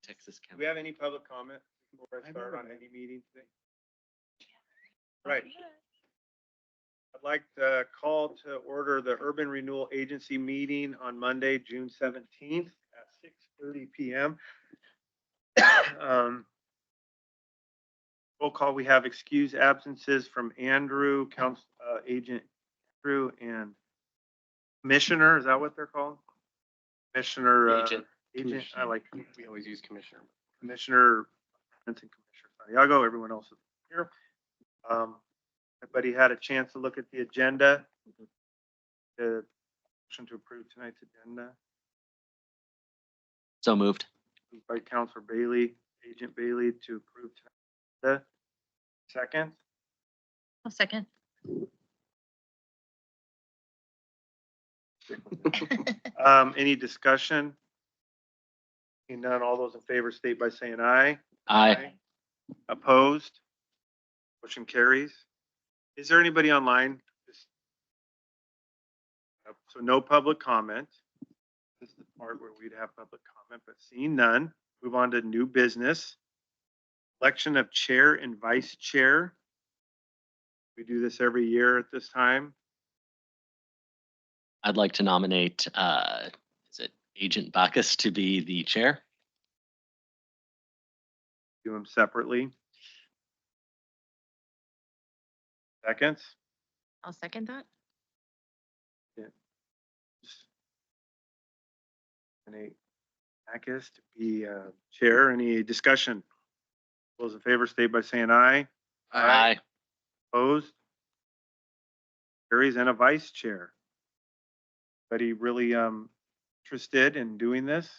Texas Do we County. have any public comment before I start on any meeting today? Right. I'd like to call to order the Urban Renewal Agency meeting on Monday, June 17th at 6:30 PM. Roll call, we have excused absences from Andrew, Agent Andrew, and Commissioner, is that what they're called? Commissioner, Agent, I like, We always use Commissioner. Commissioner, Benson, Commissioner Santiago, everyone else is here. Everybody had a chance to look at the agenda. The motion to approve tonight's agenda. So moved. Moved by Counselor Bailey, Agent Bailey, to approve tonight's agenda. Second, I'll second. any discussion? Seeing none, all those in favor state by saying aye. Aye. Opposed? Motion carries. Is there anybody online? So no public comment. This is the part where we'd have public comment, but seeing none, move on to new business. Election of chair and vice chair. We do this every year at this time. I'd like to nominate, is it Agent Bacchus to be the chair? Do them separately. Seconds. I'll second that. Nominate Bacchus to be chair. Any discussion? Those in favor state by saying aye. Aye. Opposed? Carries. And a vice chair. Anybody really interested in doing this?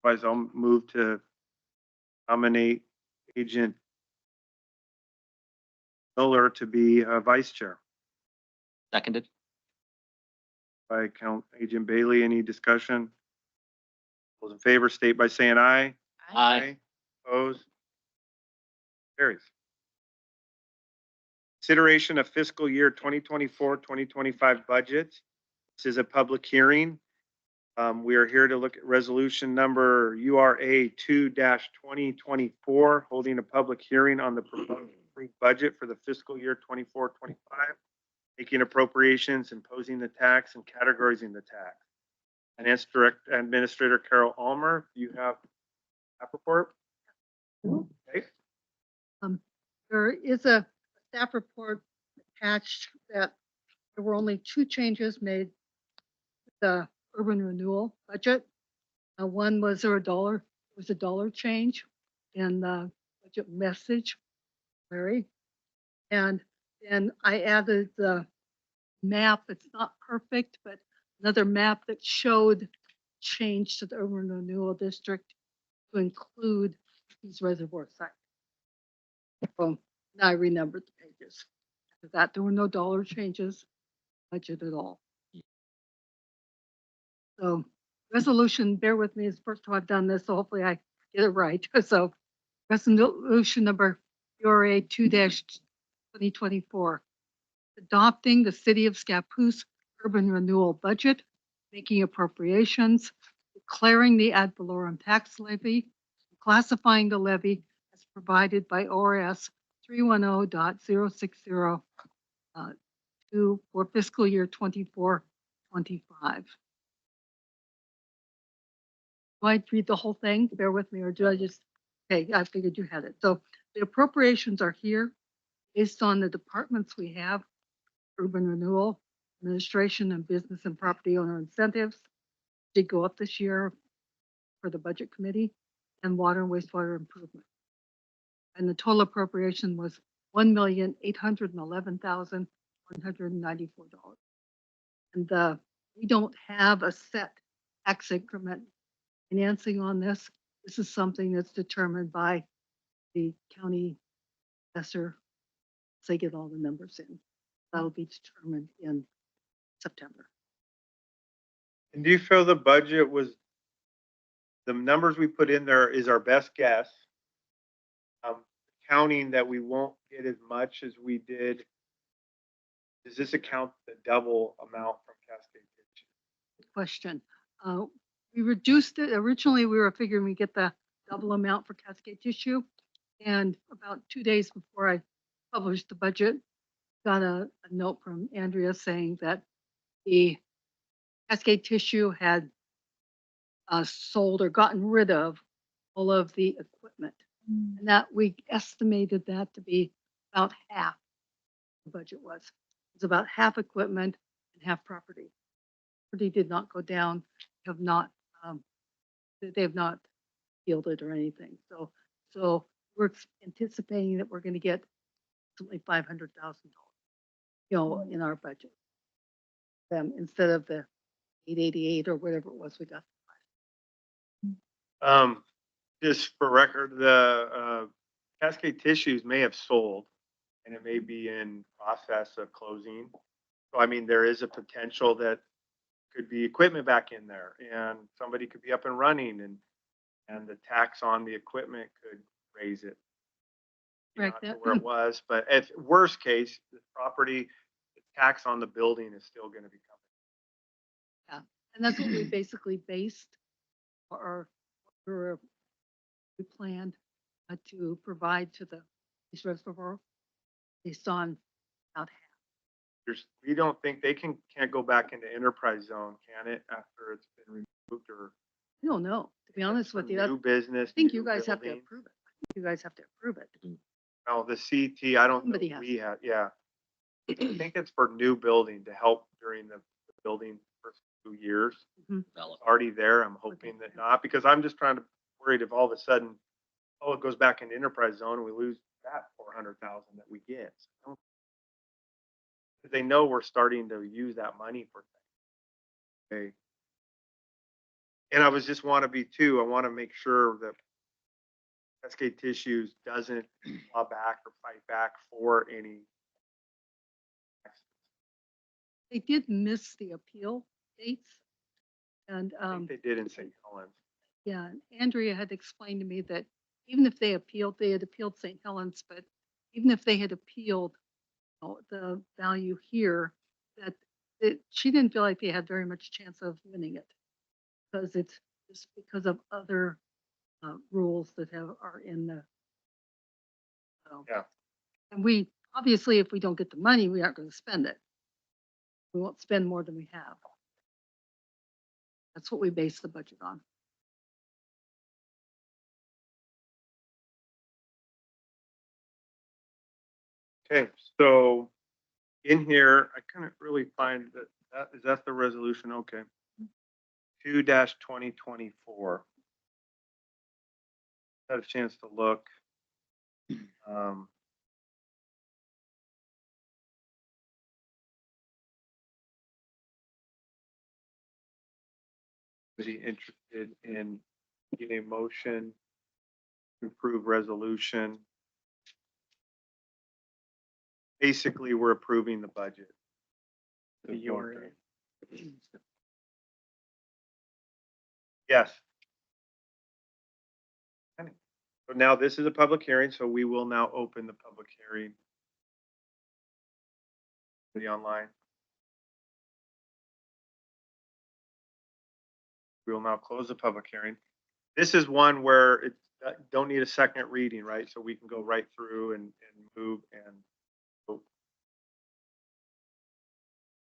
Otherwise, I'll move to nominate Agent Miller to be vice chair. Seconded. By Agent Bailey. Any discussion? Those in favor state by saying aye. Aye. Opposed? Carries. Consideration of fiscal year 2024-2025 budget. This is a public hearing. We are here to look at resolution number URA 2-2024, holding a public hearing on the proposed budget for the fiscal year 24-25, making appropriations, imposing the tax, and categorizing the tax. Finance Director Administrator Carol Ulmer, do you have that report? Okay. There is a staff report attached that there were only two changes made to the urban renewal budget. One was a dollar change in the budget message, Larry. And then I added the map. It's not perfect, but another map that showed change to the urban renewal district to include these reservoir sites. Now I renumbered the pages. After that, there were no dollar changes, budget at all. So resolution, bear with me, it's the first time I've done this, so hopefully I get it right. So resolution number URA 2-2024, adopting the City of Scappoose urban renewal budget, making appropriations, declaring the ad valorem tax levy, classifying the levy as provided by ORS 310.060 for fiscal year 24-25. Do I read the whole thing? Bear with me, or do I just, okay, I figured you had it. So the appropriations are here based on the departments we have: urban renewal, administration, and business and property owner incentives. Did go up this year for the budget committee, and water and wastewater improvement. And the total appropriation was $1,811,194. And we don't have a set tax increment financing on this. This is something that's determined by the county assessor. So they get all the numbers in. That'll be determined in September. And do you feel the budget was, the numbers we put in there is our best guess? Counting that we won't get as much as we did. Does this account the double amount from Cascade Ditch? Good question. We reduced it. Originally, we were figuring we get the double amount for Cascade Tissue. And about 2 days before I published the budget, got a note from Andrea saying that the Cascade Tissue had sold or gotten rid of all of the equipment. And that we estimated that to be about half the budget was. It's about half equipment and half property. Property did not go down, have not, they have not yielded or anything. So we're anticipating that we're going to get something $500,000, in our budget. Instead of the 888 or whatever it was we got. Just for record, the Cascade Tissues may have sold and it may be in process of closing. So I mean, there is a potential that could be equipment back in there and somebody could be up and running and the tax on the equipment could raise it. Correct. Not to where it was, but if worst case, the property, the tax on the building is still going to be coming. And that's what we basically based we planned to provide to the East Reservoir based on about half. We don't think they can't go back into enterprise zone, can it, after it's been removed or? I don't know, to be honest with you. New business. I think new you guys have to building. approve it. I think you guys have to approve it. Oh, the CT, I don't know. Somebody has We have, yeah. I think it's for new building to help during the building first 2 years. Develop. Already there. I'm hoping that not, because I'm just worried if all of a sudden, it goes back into enterprise zone and we lose that 400,000 that we get. So they know we're starting to use that money for things. Okay. And I just want to be too, I want to make sure that Cascade Tissues doesn't claw back or fight back for any. They did miss the appeal dates. And I think they did in St. Helens. yeah, Andrea had explained to me that even if they had appealed St. Helens, but even if they had appealed the value here, that she didn't feel like they had very much chance of winning it because it's just because of other rules that are in the. Yeah. And we obviously, if we don't get the money, we aren't going to spend it. We won't spend more than we have. That's what we base the budget on. Okay, so in here, I couldn't really find is that the resolution? Okay. 2-2024. Had a chance to look. Is he interested in getting a motion to approve resolution? Basically, we're approving the budget. The URA. Yes. Okay. So now this is a public hearing, so we will now open the public hearing. The online. We will now close the public hearing. This is one where it don't need a second reading, right? So we can go right through and move and vote.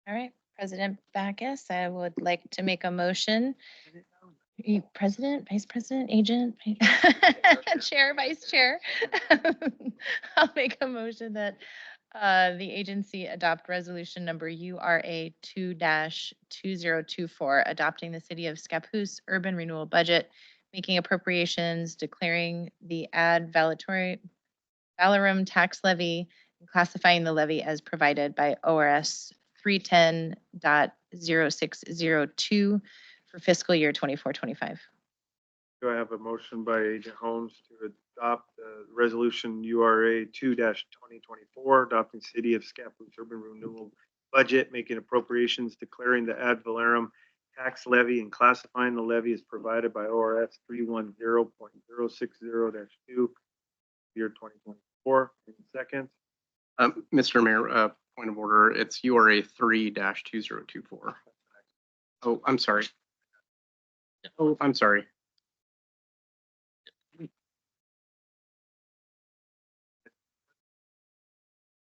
All right, President Backus, I would like to make a motion. President, Vice President, Agent, Chair, Vice Chair. I'll make a motion that the agency adopt resolution number URA 2-2024, adopting the City of Scappoose Urban Renewal Budget, making appropriations, declaring the ad valorem tax levy, and classifying the levy as provided by ORS 310.0602 for fiscal year 24-25. Do I have a motion by Agent Holmes to adopt resolution URA 2-2024, adopting City of Scappoose Urban Renewal Budget, making appropriations, declaring the ad valorem tax levy and classifying the levy as provided by ORS 310.060-2 year 2024. Any seconds? Mr. Mayor, point of order, it's URA 3-2024. Oh, I'm sorry. Oh, I'm sorry.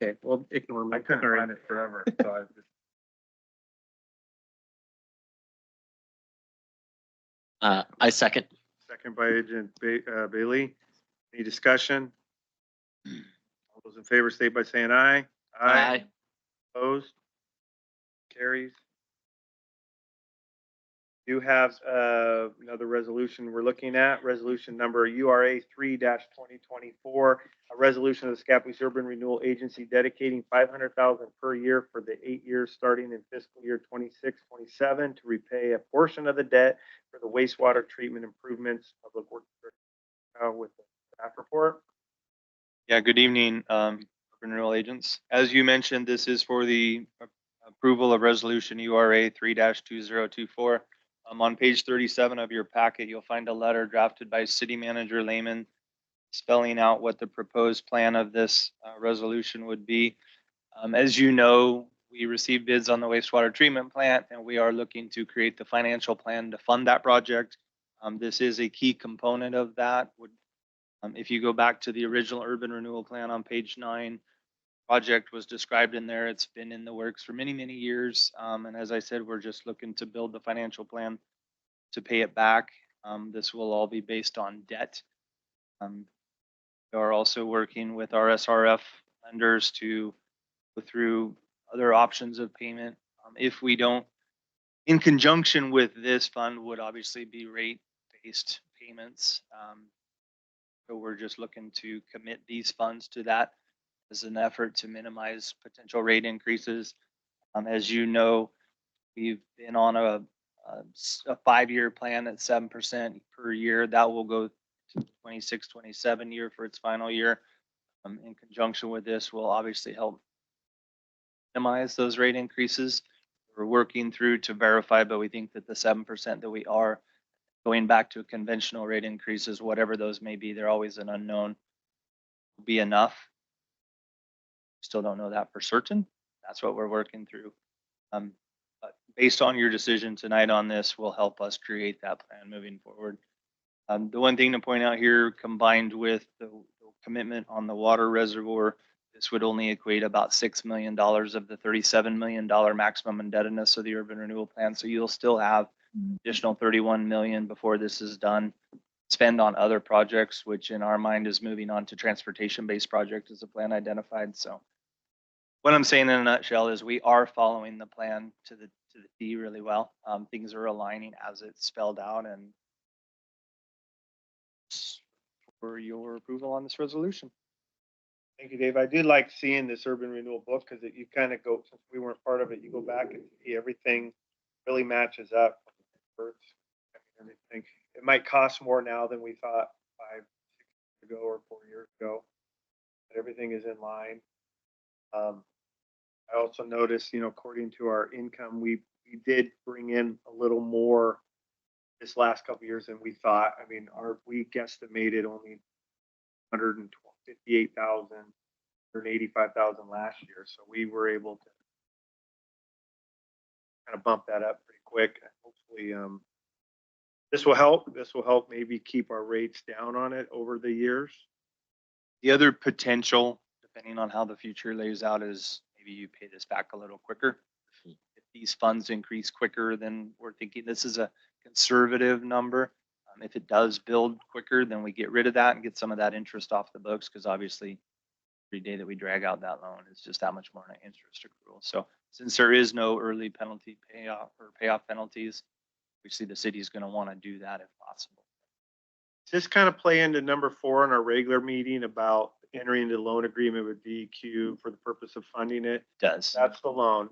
Okay, well, ignore me. I couldn't All right. find it forever, so I just. I second. Second by Agent Bailey. Any discussion? All those in favor state by saying aye. Aye. Opposed? Carries. Do have another resolution we're looking at, resolution number URA 3-2024, a resolution of the Scappoose Urban Renewal Agency dedicating $500,000 per year for the 8 years starting in fiscal year 26-27 to repay a portion of the debt for the wastewater treatment improvements. Public Works with the staff report. Yeah, good evening, Urban Renewal Agents. As you mentioned, this is for the approval of resolution URA 3-2024. On page 37 of your packet, you'll find a letter drafted by City Manager Lehman spelling out what the proposed plan of this resolution would be. As you know, we received bids on the wastewater treatment plant, and we are looking to create the financial plan to fund that project. This is a key component of that. If you go back to the original urban renewal plan on page 9, project was described in there. It's been in the works for many, many years. And as I said, we're just looking to build the financial plan to pay it back. This will all be based on debt. We are also working with our SRF lenders to go through other options of payment. If we don't, in conjunction with this fund would obviously be rate-based payments. So we're just looking to commit these funds to that as an effort to minimize potential rate increases. As you know, we've been on a 5-year plan at 7% per year. That will go to 26-27 year for its final year. In conjunction with this will obviously help minimize those rate increases. We're working through to verify, but we think that the 7% that we are going back to conventional rate increases, whatever those may be, they're always an unknown, will be enough. Still don't know that for certain. That's what we're working through. But based on your decision tonight on this will help us create that plan moving forward. The one thing to point out here, combined with the commitment on the water reservoir, this would only equate about $6 million of the $37 million maximum indebtedness of the urban renewal plan. So you'll still have additional 31 million before this is done, spend on other projects, which in our mind is moving on to transportation-based project as a plan identified. So what I'm saying in a nutshell is we are following the plan to the T really well. Things are aligning as it's spelled out, and for your approval on this resolution. Thank you, Dave. I did like seeing this urban renewal book because you kind of go, since we weren't part of it, you go back and see everything really matches up. Everything. It might cost more now than we thought 5, 6 years ago or 4 years ago, but everything is in line. I also noticed, according to our income, we did bring in a little more this last couple of years than we thought. I mean, we guesstimated only 158,000, 185,000 last year, so we were able to kind of bump that up pretty quick. Hopefully, this will help. This will help maybe keep our rates down on it over the years. The other potential, depending on how the future lays out, is maybe you pay this back a little quicker. If these funds increase quicker than we're thinking, this is a conservative number. If it does build quicker, then we get rid of that and get some of that interest off the books, because obviously every day that we drag out that loan is just that much more in interest accrual. So since there is no early penalty payoff or payoff penalties, we see the city is going to want to do that if possible. Does this kind of play into number 4 in our regular meeting about entering into loan agreement with DEQ for the purpose of funding it? It does. That's the loan.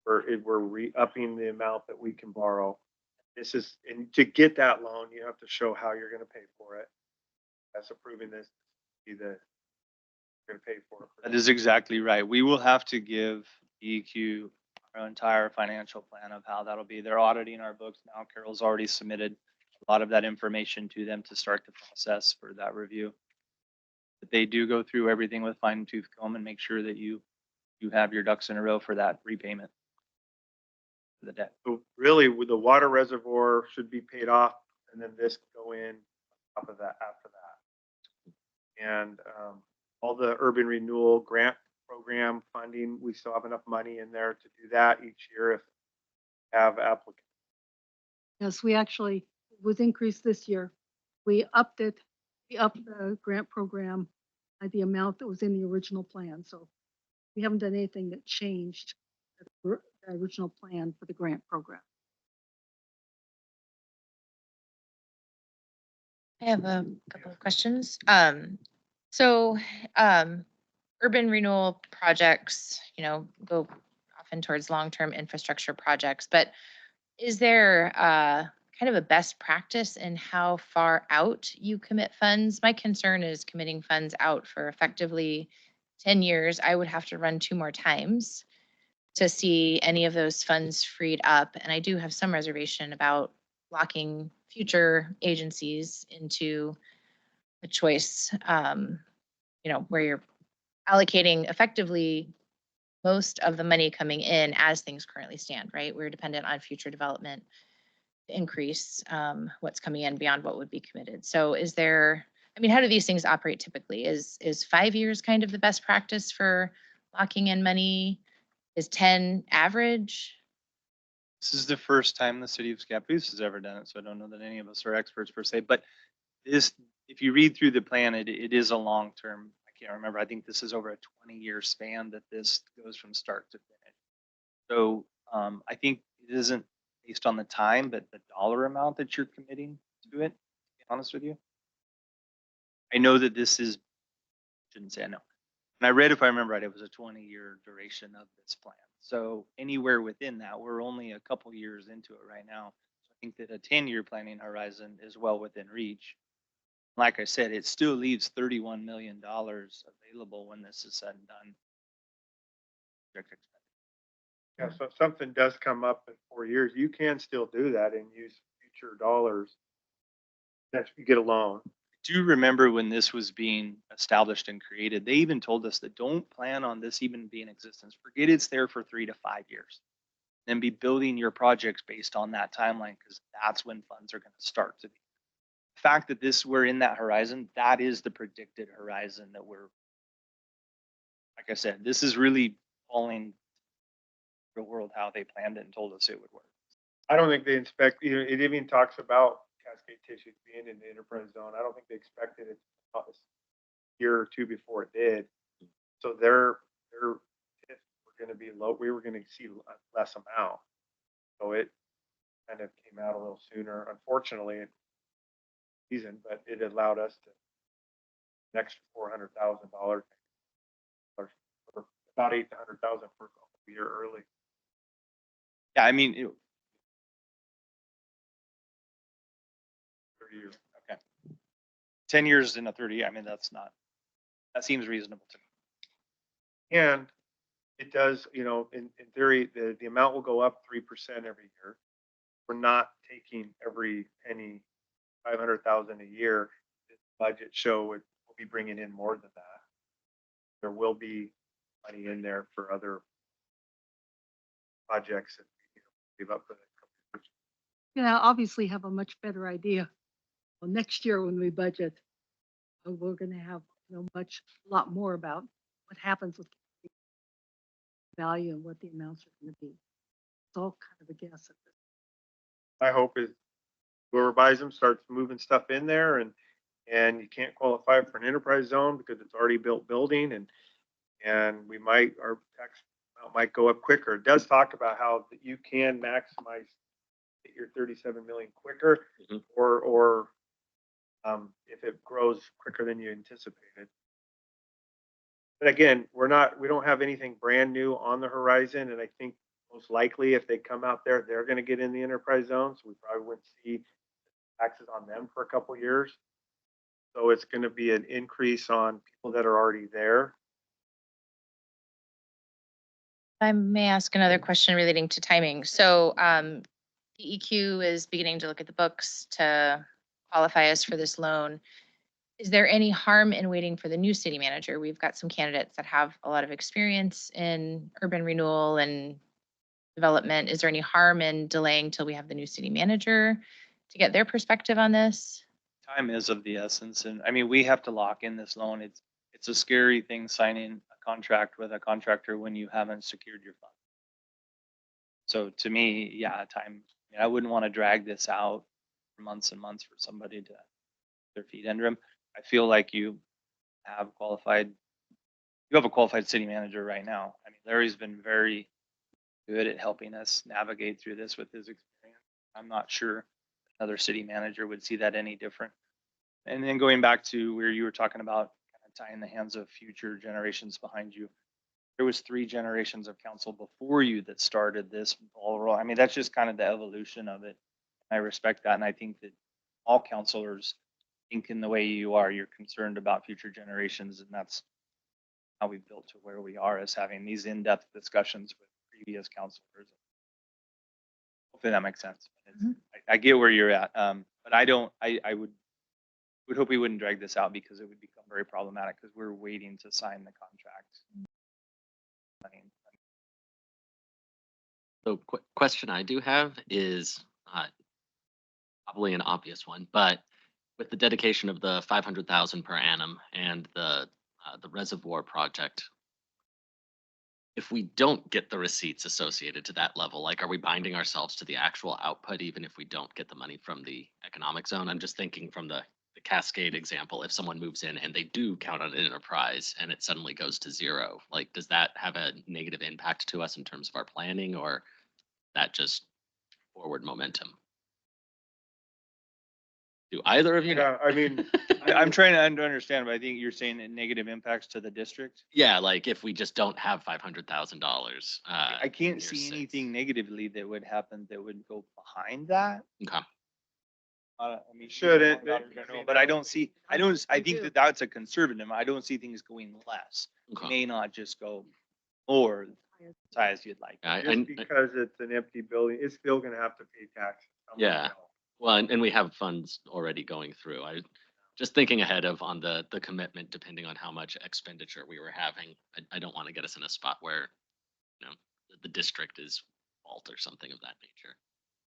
We're re-upping the amount that we can borrow. This is, and to get that loan, you have to show how you're going to pay for it. That's approving this to be the going to pay for it. That is exactly right. We will have to give DEQ our entire financial plan of how that'll be. They're auditing our books now. Carol's already submitted a lot of that information to them to start the process for that review. But they do go through everything with fine tooth comb and make sure that you have your ducks in a row for that repayment for the debt. So really, with the water reservoir should be paid off, and then this go in on top of that after that. And all the urban renewal grant program funding. We still have enough money in there to do that each year if we have applicants. Yes, we actually, it was increased this year. We upped it, we upped the grant program by the amount that was in the original plan. So we haven't done anything that changed the original plan for the grant program. I have a couple of questions. So, urban renewal projects, go often towards long-term infrastructure projects, but is there kind of a best practice in how far out you commit funds? My concern is committing funds out for effectively 10 years. I would have to run 2 more times to see any of those funds freed up. And I do have some reservation about locking future agencies into a choice, where you're allocating effectively most of the money coming in as things currently stand, right? We're dependent on future development to increase what's coming in beyond what would be committed. So how do these things operate typically? Is 5 years kind of the best practice for locking in money? Is 10 average? This is the first time the city of Scappoose has ever done it, so I don't know that any of us are experts per se, but this, if you read through the plan, it is a long-term, I can't remember, I think this is over a 20-year span that this goes from start to finish. So I think it isn't based on the time, but the dollar amount that you're committing to it, to be honest with you. I know that this is, shouldn't say I know. And I read, if I remember right, it was a 20-year duration of this plan. So anywhere within that, we're only a couple years into it right now. So I think that a 10-year planning horizon is well within reach. Like I said, it still leaves $31 million available when this is said and done. Yeah, so if something does come up in 4 years, you can still do that and use future dollars. That's if you get a loan. Do you remember when this was being established and created? They even told us that don't plan on this even being in existence. Forget it's there for 3 to 5 years. Then be building your projects based on that timeline, because that's when funds are going to start to be. The fact that we're in that horizon, that is the predicted horizon that we're, like I said, this is really following the world how they planned it and told us it would work. I don't think they inspect, it even talks about Cascade Tissue being in the enterprise zone. I don't think they expected it a year or two before it did. So their were going to be low. We were going to see less amount. So it kind of came out a little sooner, unfortunately, season, but it allowed us to an extra $400,000 or about $800,000 for a year early. Yeah, I mean, 30 years. okay. 10 years in a 30, I mean, that seems reasonable to me. And it does, in theory, the amount will go up 3% every year. We're not taking every penny, 500,000 a year. This budget show we'll be bringing in more than that. There will be money in there for other projects that we give up for that. Obviously have a much better idea. Well, next year when we budget, we're going to have a lot more about what happens with value and what the amounts are going to be. It's all kind of a guess. My hope is whoever buys them starts moving stuff in there, and you can't qualify for an enterprise zone because it's already built building, and our tax amount might go up quicker. It does talk about how you can maximize your 37 million quicker, or if it grows quicker than you anticipated. But again, we don't have anything brand new on the horizon, and I think most likely if they come out there, they're going to get in the enterprise zone, so we probably wouldn't see taxes on them for a couple years. So it's going to be an increase on people that are already there. I may ask another question relating to timing. So DEQ is beginning to look at the books to qualify us for this loan. Is there any harm in waiting for the new city manager? We've got some candidates that have a lot of experience in urban renewal and development. Is there any harm in delaying till we have the new city manager to get their perspective on this? Time is of the essence. And I mean, we have to lock in this loan. It's a scary thing signing a contract with a contractor when you haven't secured your funds. So to me, yeah, I wouldn't want to drag this out for months and months for somebody to their feet under them. I feel like you have a qualified city manager right now. I mean, Larry's been very good at helping us navigate through this with his experience. I'm not sure another city manager would see that any different. And then going back to where you were talking about kind of tying the hands of future generations behind you, there was 3 generations of council before you that started this ball roll. I mean, that's just kind of the evolution of it. I respect that, and I think that all councilors think in the way you are. You're concerned about future generations, and that's how we built to where we are, as having these in-depth discussions with previous councilors. Hopefully that makes sense. I get where you're at, but I would hope we wouldn't drag this out because it would become very problematic because we're waiting to sign the contract. So question I do have is probably an obvious one, but with the dedication of the 500,000 per annum and the reservoir project, if we don't get the receipts associated to that level, like, are we binding ourselves to the actual output even if we don't get the money from the economic zone? I'm just thinking from the Cascade example, if someone moves in and they do count on an enterprise and it suddenly goes to 0, like, does that have a negative impact to us in terms of our planning, or that just forward momentum? Do either of you know? Yeah, I mean, I'm trying to understand, but I think you're saying that negative impacts to the district. Yeah, like if we just don't have $500,000. I can't see anything negatively that would happen that would go behind that. Okay. I mean, Shouldn't, but I don't see, I think that that's a conservative. I don't see things going less. It Okay. may not just go more as high as you'd like. just because it's an empty building, it's still gonna have to pay taxes. Yeah. Well, and we have funds already going through. I just thinking ahead of on the commitment, depending on how much expenditure we were having. I don't want to get us in a spot where, the district is fault or something of that nature.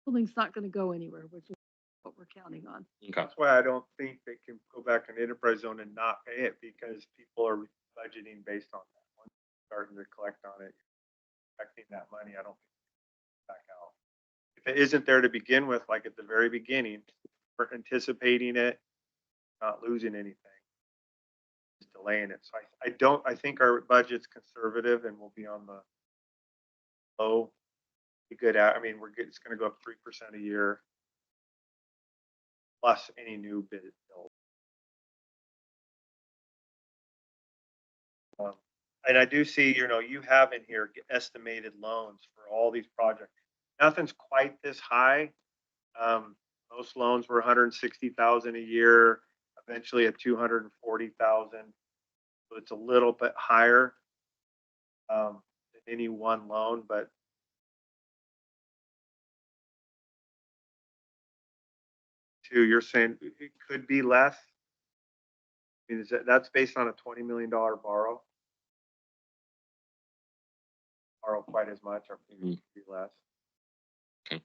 Building's not gonna go anywhere, which is what we're counting on. Okay. That's why I don't think they can go back in enterprise zone and not pay it, because people are budgeting based on that. Once you're starting to collect on it, expecting that money, I don't think it's back out. If it isn't there to begin with, like at the very beginning, we're anticipating it, not losing anything, just delaying it. So I think our budget's conservative and we'll be on the low, be good at, I mean, it's gonna go up 3% a year, plus any new bid build. And I do see, you have in here estimated loans for all these projects. Nothing's quite this high. Most loans were 160,000 a year, eventually at 240,000. So it's a little bit higher than any one loan, but you're saying it could be less. I mean, that's based on a $20 million borrow quite as much, or maybe be less. Okay.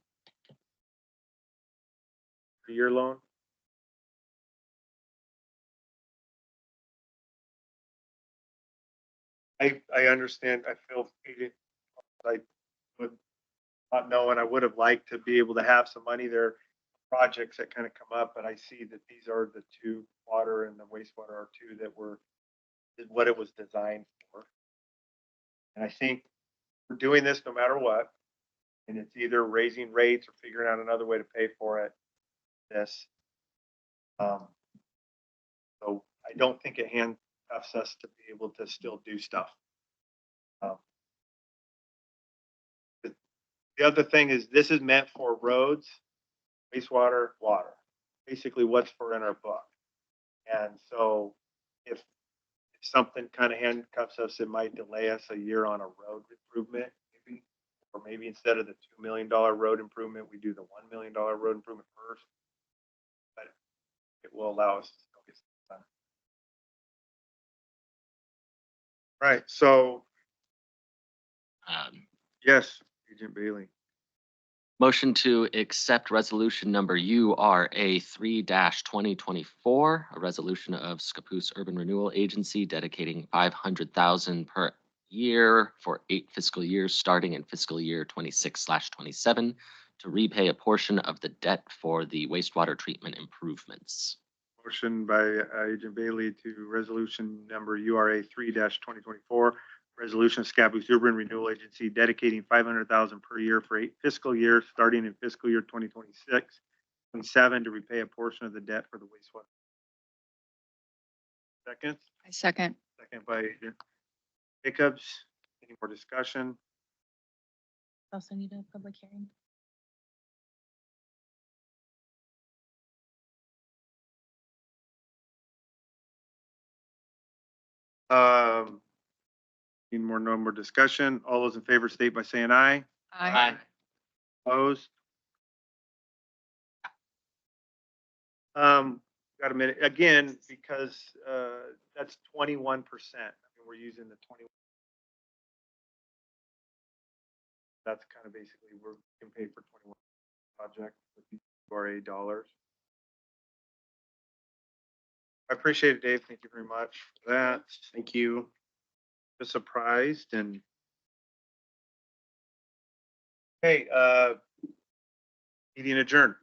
3-year loan. I understand. I feel I would not know, and I would have liked to be able to have some money there, projects that kind of come up, but I see that these are the 2, water and the wastewater are 2 that were what it was designed for. And I think we're doing this no matter what, and it's either raising rates or figuring out another way to pay for it. So I don't think it handcuffs us to be able to still do stuff. The other thing is, this is meant for roads, wastewater, water, basically what's for in our book. And so if something kind of handcuffs us, it might delay us a year on a road improvement, maybe, or maybe instead of the $2 million road improvement, we do the $1 million road improvement first. But it will allow us to still get stuff done. Right. So, yes, Agent Bailey. Motion to accept resolution number URA 3-2024, a resolution of Scappoose Urban Renewal Agency dedicating 500,000 per year for 8 fiscal years, starting in fiscal year 26/27, to repay a portion of the debt for the wastewater treatment improvements. Motion by Agent Bailey to resolution number URA 3-2024, resolution of Scappoose Urban Renewal Agency dedicating 500,000 per year for 8 fiscal years, starting in fiscal year 2026 and 7 to repay a portion of the debt for the wastewater. Second, I second. second by Agent Jacobs. Any more discussion? Also need a public hearing. Need more, no more discussion. All those in favor state by saying aye. Aye. Opposed? Got a minute, again, because, that's 21%. I mean, we're using the 20. That's kind of basically, we're getting paid for 21 project with the URA dollars. I appreciate it, Dave. Thank you very much for that. Thank you. Just surprised and. Hey, meeting adjourned.